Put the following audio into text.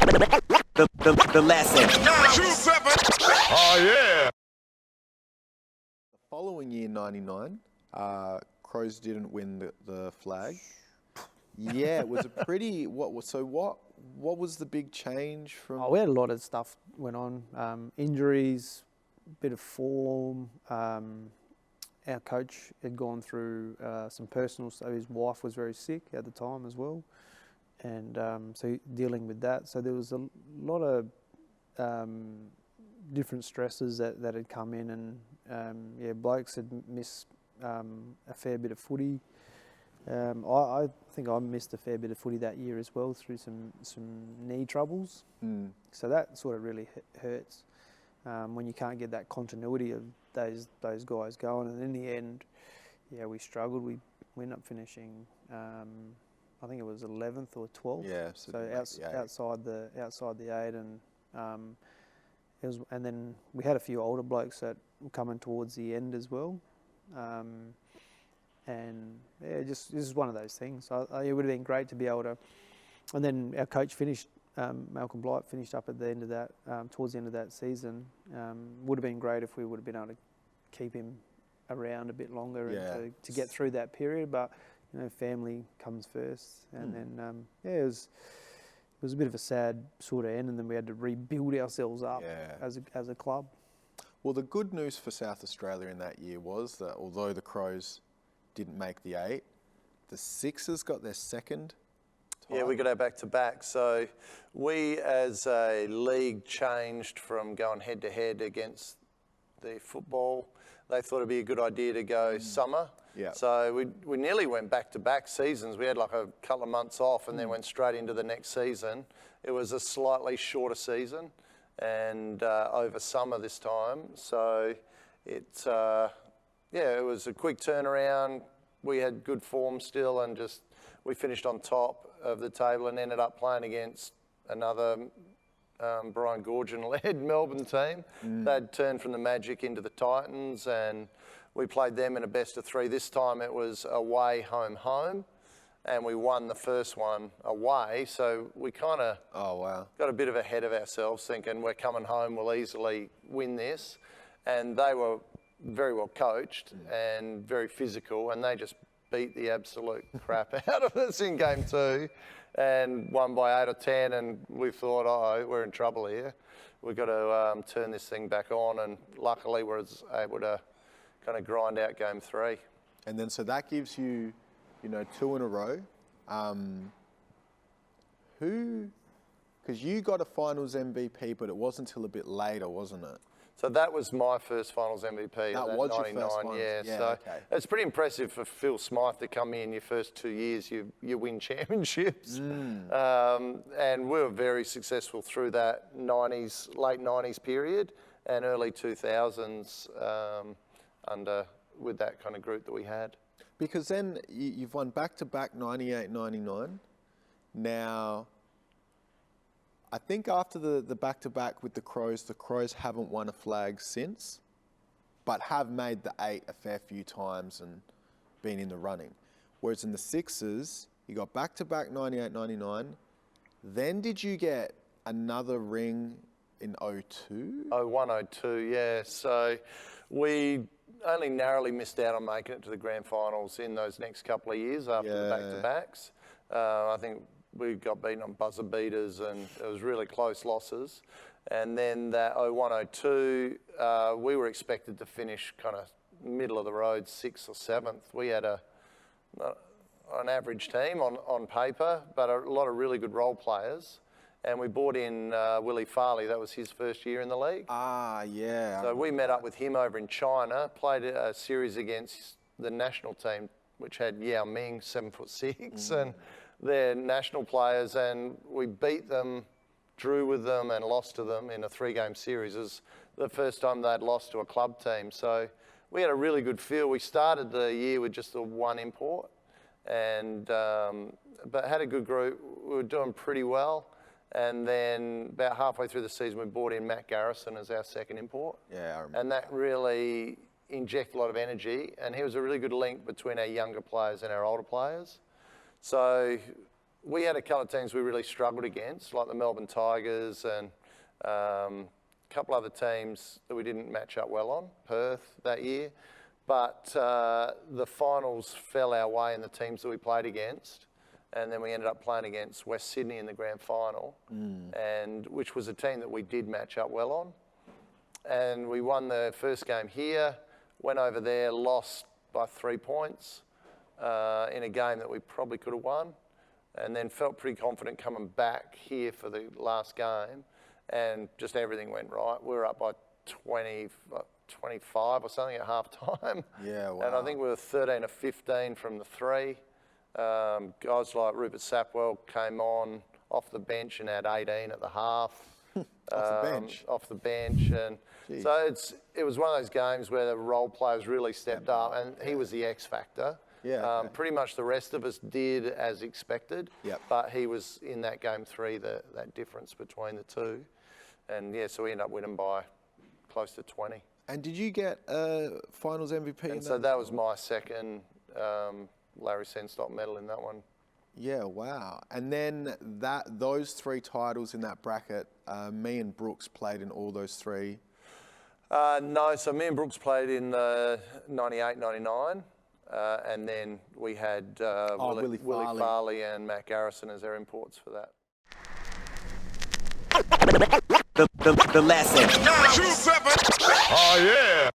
The lesson. Oh, yeah. The following year, 99, Crows didn't win the flag. Yeah, it was a pretty... What was the big change from... Oh, we had a lot of stuff went on. Injuries, bit of form. Our coach had gone through some personal stuff. His wife was very sick at the time as well. And so dealing with that. So there was a lot of different stresses that had come in, and blokes had missed a fair bit of footy. I think I missed a fair bit of footy that year as well through some knee troubles. So that sort of really hurts when you can't get that continuity of those guys going. And in the end, we struggled. We ended up finishing. I think it was 11th or 12th. Yeah, so outside the 8, and it was. And then we had a few older blokes that were coming towards the end as well. And this is one of those things. It would have been great to be able to. And then our coach finished. Malcolm Blight finished up at the end of that, towards the end of that season. Would have been great if we would have been able to keep him around a bit longer and to get through that period. But family comes first, and then it was a bit of a sad sort of end, and then we had to rebuild ourselves up as a club. Well, the good news for South Australia in that year was that although the Crows didn't make the 8, the Sixers got their second title. Yeah, we got our back-to-back. So we, as a league, changed from going head-to-head against the football. They thought it'd be a good idea to go summer. Yeah. So we nearly went back-to-back seasons. We had like a couple of months off and then went straight into the next season. It was a slightly shorter season and over summer this time. So it was a quick turnaround. We had good form still, and we finished on top of the table and ended up playing against another Brian Gorgon-led Melbourne team. They'd turned from the Magic into the Titans, and we played them in a best of 3. This time it was away, home, and we won the first one away. So we kind of got a bit of ahead of ourselves, thinking we're coming home, we'll easily win this. And they were very well coached and very physical, and they just beat the absolute crap out of us in game 2 and won by 8 or 10, and we thought, we're in trouble here. We've got to turn this thing back on, and luckily we were able to kind of grind out game 3. And then so that gives you, 2 in a row. Because you got a finals MVP, but it wasn't until a bit later, wasn't it? So that was my first finals MVP. That was 99, your first finals. Yeah. So it's pretty impressive for Phil Smythe to come in your first 2 years, you win championships. And we were very successful through that late 90s period and early 2000s with that kind of group that we had. Because then you've won back-to-back 98, 99. Now, I think after the back-to-back with the Crows haven't won a flag since, but have made the 8 a fair few times and been in the running. Whereas in the Sixers, you got back-to-back 98, 99. Then did you get another ring in 02? 01, 02, yeah. So we only narrowly missed out on making it to the grand finals in those next couple of years after the back-to-backs. I think we got beaten on buzzer beaters, and it was really close losses. And then that 01, 02, we were expected to finish kind of middle of the road, 6th or 7th. We had an average team on paper, but a lot of really good role players. And we brought in Willie Farley. That was his first year in the league. Yeah. So we met up with him over in China, played a series against the national team, which had Yao Ming, 7'6", and they're national players, and we beat them, drew with them, and lost to them in a 3-game series. It was the first time they'd lost to a club team. So we had a really good feel. We started the year with just the 1 import, and but had a good group. We were doing pretty well. And then about halfway through the season, we brought in Matt Garrison as our second import. Yeah, I remember. And that really injected a lot of energy. And he was a really good link between our younger players and our older players. So we had a couple of teams we really struggled against, like the Melbourne Tigers and a couple other teams that we didn't match up well on, Perth that year. But the finals fell our way in the teams that we played against. And then we ended up playing against West Sydney in the grand final, and which was a team that we did match up well on. And we won the first game here, went over there, lost by 3 points in a game that we probably could have won, and then felt pretty confident coming back here for the last game, and just everything went right. We were up by 25 or something at half time. Yeah, wow. And I think we were 13 or 15 from the three. Guys like Rupert Sapwell came on off the bench and had 18 at the half. Off the bench? Off the bench. And so it was one of those games where the role players really stepped up, and he was the X factor. Yeah, okay. Pretty much the rest of us did as expected, but he was in that game three, that difference between the two. And yeah, so we ended up winning by close to 20. And did you get finals MVP? And so that was my second Larry Senstock medal in that one. Yeah, wow. And then those three titles in that bracket, me and Brooks played in all those three. No, so me and Brooks played in 98, 99. And then we had Willie Farley and Matt Garrison as our imports for that. The lesson. 927. Oh, yeah.